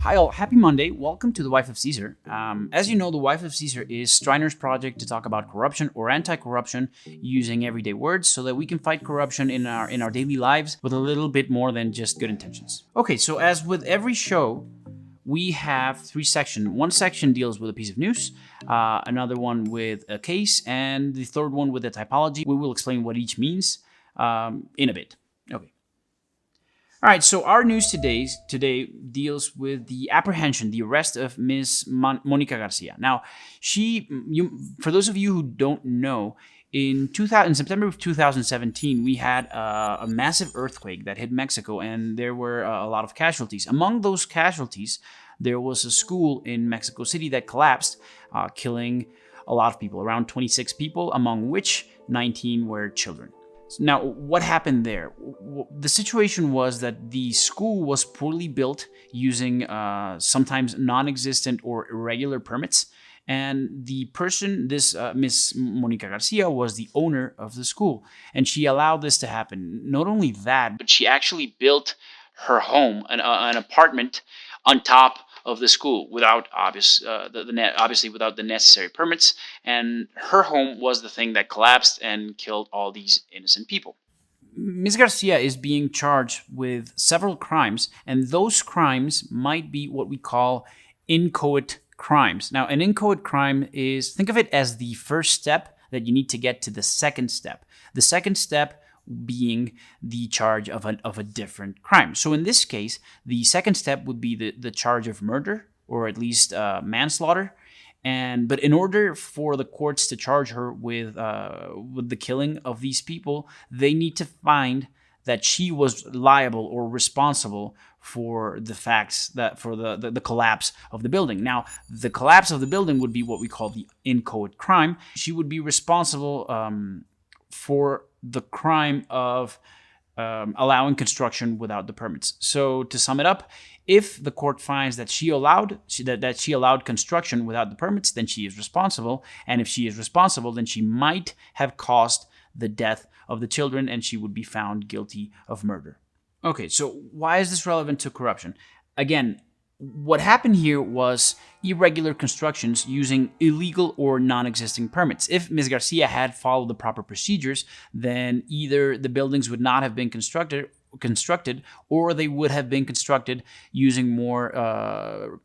Hi all, happy Monday. Welcome to The Wife of Caesar. As you know, The Wife of Caesar is Streiner's project to talk about corruption or anti-corruption using everyday words so that we can fight corruption in our daily lives with a little bit more than just good intentions. Okay, so as with every show, we have three sections. One section deals with a piece of news, another one with a case, and the third one with a typology. We will explain what each means in a bit. Okay. All right, so our news today deals with the apprehension, the arrest of Ms. Monica Garcia. Now, for those of you who don't know, in September of 2017, we had a massive earthquake that hit Mexico, and there were a lot of casualties. Among those casualties, there was a school in Mexico City that collapsed, killing a lot of people, around 26 people, among which 19 were children. Now, what happened there? The situation was that the school was poorly built using sometimes non-existent or irregular permits. And the person, this Miss Monica Garcia, was the owner of the school. And she allowed this to happen. Not only that, but she actually built her home, an apartment on top of the school without obviously without the necessary permits, and her home was the thing that collapsed and killed all these innocent people. Ms. Garcia is being charged with several crimes, and those crimes might be what we call inchoate crimes. Now, an inchoate crime is, think of it as the first step that you need to get to the second step. The second step being the charge of a different crime. So in this case, the second step would be the charge of murder, or at least manslaughter. But in order for the courts to charge her with the killing of these people, they need to find that she was liable or responsible for the facts for the collapse of the building. Now, the collapse of the building would be what we call the inchoate crime. She would be responsible for the crime of allowing construction without the permits. So to sum it up, if the court finds that she allowed construction without the permits, then she is responsible. And if she is responsible, then she might have caused the death of the children, and she would be found guilty of murder. Okay, so why is this relevant to corruption? Again, what happened here was irregular constructions using illegal or non-existing permits. If Ms. Garcia had followed the proper procedures, then either the buildings would not have been constructed, or they would have been constructed using more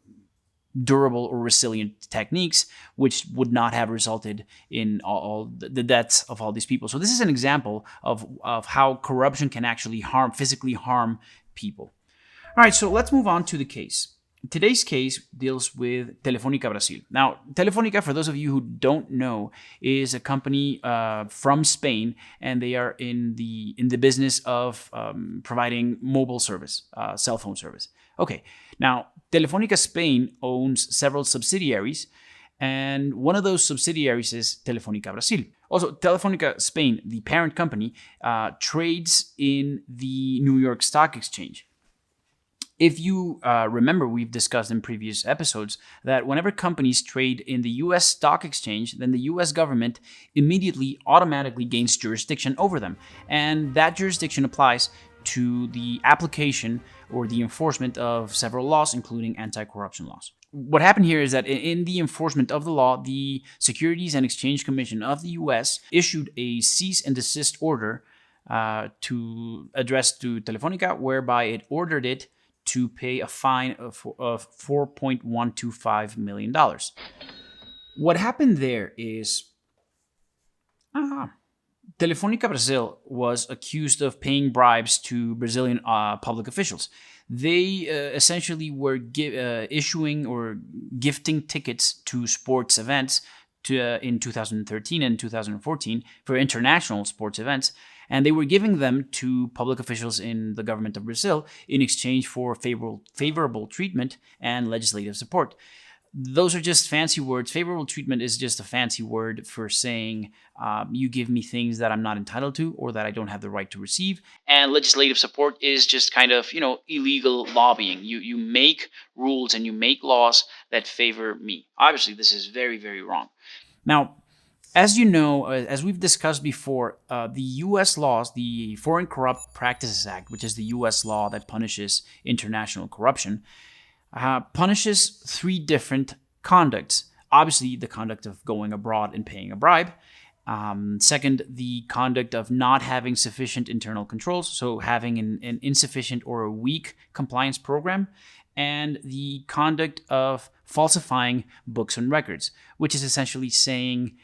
durable or resilient techniques, which would not have resulted in all the deaths of all these people. So this is an example of how corruption can actually physically harm people. All right, so let's move on to the case. Today's case deals with Telefonica Brazil. Now, Telefonica, for those of you who don't know, is a company from Spain, and they are in the business of providing mobile service, cell phone service. Okay, now Telefonica Spain owns several subsidiaries, and one of those subsidiaries is Telefonica Brazil. Also, Telefonica Spain, the parent company, trades in the New York Stock Exchange. If you remember, we've discussed in previous episodes that whenever companies trade in the U.S. stock exchange, then the U.S. government immediately automatically gains jurisdiction over them. And that jurisdiction applies to the application or the enforcement of several laws, including anti-corruption laws. What happened here is that in the enforcement of the law, the Securities and Exchange Commission of the U.S. issued a cease and desist order addressed to Telefonica, whereby it ordered it to pay a fine of $4.125 million. What happened there is Telefonica Brazil was accused of paying bribes to Brazilian public officials. They essentially were issuing or gifting tickets to sports events in 2013 and 2014 for international sports events. And they were giving them to public officials in the government of Brazil in exchange for favorable treatment and legislative support. Those are just fancy words. Favorable treatment is just a fancy word for saying you give me things that I'm not entitled to or that I don't have the right to receive. And legislative support is just kind of, illegal lobbying. You make rules and you make laws that favor me. Obviously, this is very, very wrong. Now, as you know, as we've discussed before, the U.S. laws, the Foreign Corrupt Practices Act, which is the U.S. law that punishes international corruption, punishes three different conducts. Obviously, the conduct of going abroad and paying a bribe. Second, the conduct of not having sufficient internal controls, so having an insufficient or a weak compliance program. And the conduct of falsifying books and records, which is essentially saying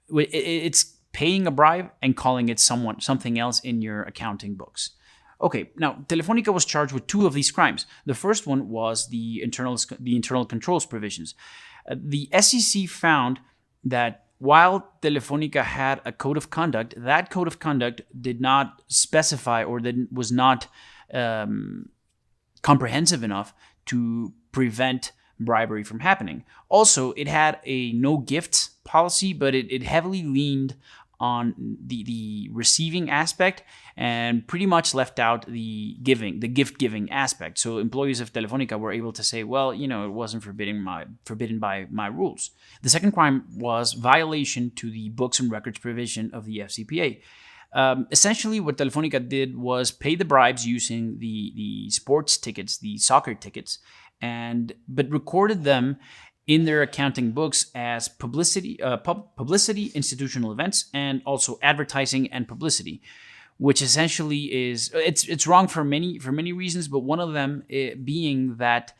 it's paying a bribe and calling it something else in your accounting books. Okay, now Telefonica was charged with two of these crimes. The first one was the internal controls provisions. The SEC found that while Telefonica had a code of conduct, that code of conduct did not specify or was not comprehensive enough to prevent bribery from happening. Also, it had a no gifts policy, but it heavily leaned on the receiving aspect and pretty much left out the gift giving aspect. So employees of Telefonica were able to say, well, it wasn't forbidden by my rules. The second crime was violation to the books and records provision of the FCPA. Essentially, what Telefonica did was pay the bribes using the sports tickets, the soccer tickets, but recorded them in their accounting books as publicity, institutional events, and also advertising and publicity, which essentially it's wrong for many reasons, but one of them being that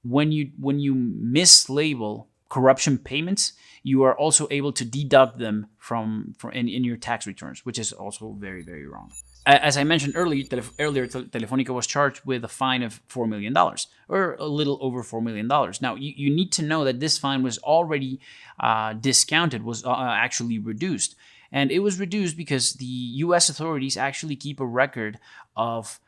when you mislabel corruption payments, you are also able to deduct them from in your tax returns, which is also very, very wrong. As I mentioned earlier, Telefonica was charged with a fine of $4 million, or a little over $4 million. Now, you need to know that this fine was already discounted, was actually reduced. And it was reduced because the U.S. authorities actually keep a record of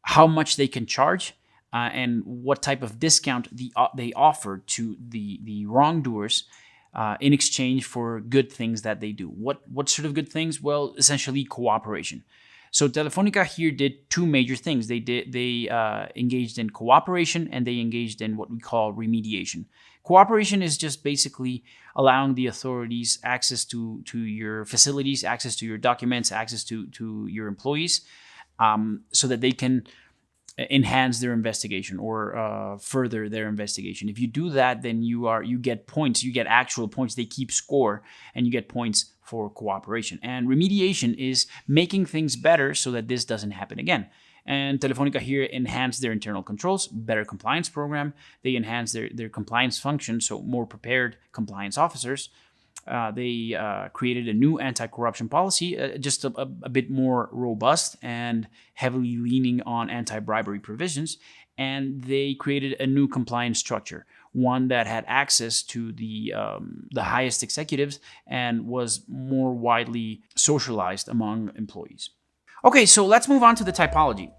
how much they can charge and what type of discount they offer to the wrongdoers in exchange for good things that they do. What sort of good things? Well, essentially cooperation. So Telefonica here did two major things. They engaged in cooperation, and they engaged in what we call remediation. Cooperation is just basically allowing the authorities access to your facilities, access to your documents, access to your employees, so that they can enhance their investigation or further their investigation. If you do that, then you get points. You get actual points. They keep score, and you get points for cooperation. And remediation is making things better so that this doesn't happen again. And Telefonica here enhanced their internal controls, better compliance program. They enhanced their compliance function, so more prepared compliance officers. They created a new anti-corruption policy, just a bit more robust and heavily leaning on anti-bribery provisions. And they created a new compliance structure, one that had access to the highest executives and was more widely socialized among employees. Okay, so let's move on to the typology.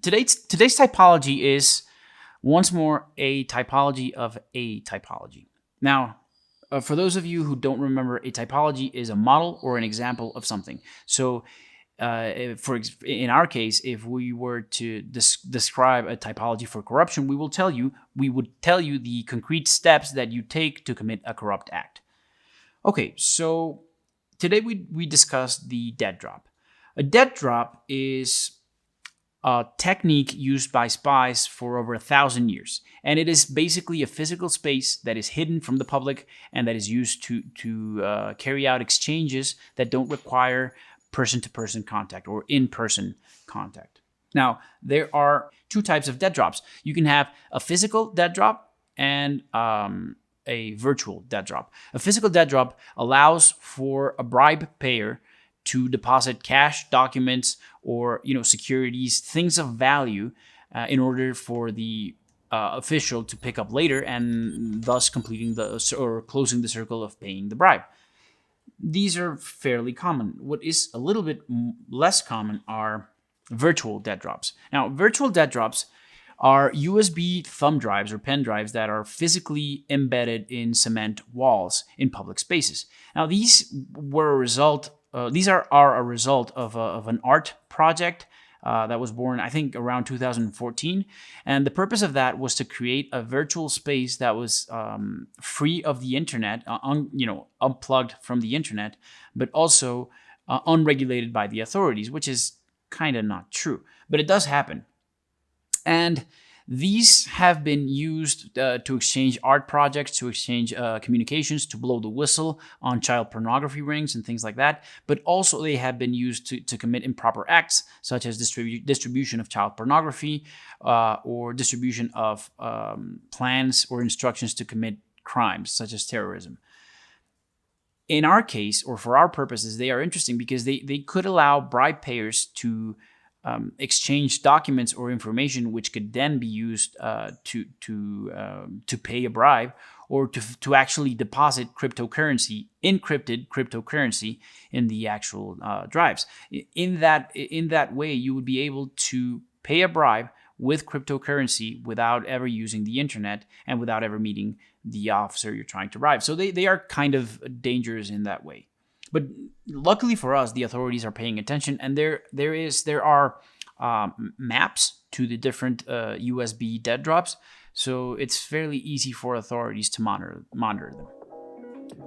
Today's typology is, once more, a typology of a typology. Now, for those of you who don't remember, a typology is a model or an example of something. So, in our case, if we were to describe a typology for corruption, we would tell you the concrete steps that you take to commit a corrupt act. Okay, so today we discussed the dead drop. A dead drop is a technique used by spies for over 1,000 years, and it is basically a physical space that is hidden from the public and that is used to carry out exchanges that don't require person-to-person contact or in-person contact. Now, there are two types of dead drops. You can have a physical dead drop and a virtual dead drop. A physical dead drop allows for a bribe payer to deposit cash, documents, or securities, things of value, in order for the official to pick up later, and thus closing the circle of paying the bribe. These are fairly common. What is a little bit less common are virtual dead drops. Now, virtual dead drops are USB thumb drives or pen drives that are physically embedded in cement walls in public spaces. Now, these are a result of an art project that was born, I think, around 2014. And the purpose of that was to create a virtual space that was free of the internet, unplugged from the internet, but also unregulated by the authorities, which is kind of not true. But it does happen. And These have been used to exchange art projects, to exchange communications, to blow the whistle on child pornography rings and things like that. But also they have been used to commit improper acts, such as distribution of child pornography or distribution of plans or instructions to commit crimes, such as terrorism. In our case, or for our purposes, they are interesting because they could allow bribe payers to exchange documents or information which could then be used to pay a bribe, or to actually deposit cryptocurrency, encrypted cryptocurrency, in the actual drives. In that way, you would be able to pay a bribe with cryptocurrency without ever using the internet and without ever meeting the officer you're trying to bribe. So they are kind of dangerous in that way. But luckily for us, the authorities are paying attention, and there are maps to the different USB dead drops, so it's fairly easy for authorities to monitor them.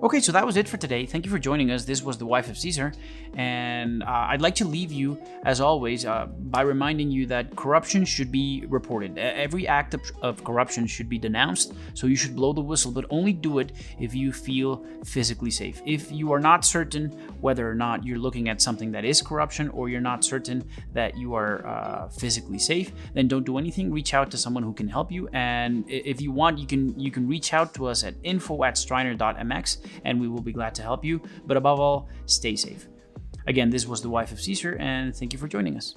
Okay, so that was it for today. Thank you for joining us. This was the Wife of Caesar, and I'd like to leave you, as always, by reminding you that corruption should be reported. Every act of corruption should be denounced, so you should blow the whistle, but only do it if you feel physically safe. If you are not certain whether or not you're looking at something that is corruption, or you're not certain that you are physically safe, then don't do anything. Reach out to someone who can help you, and if you want, you can reach out to us at info@streiner.mx, and we will be glad to help you. But above all, stay safe. Again, this was the Wife of Caesar, and thank you for joining us.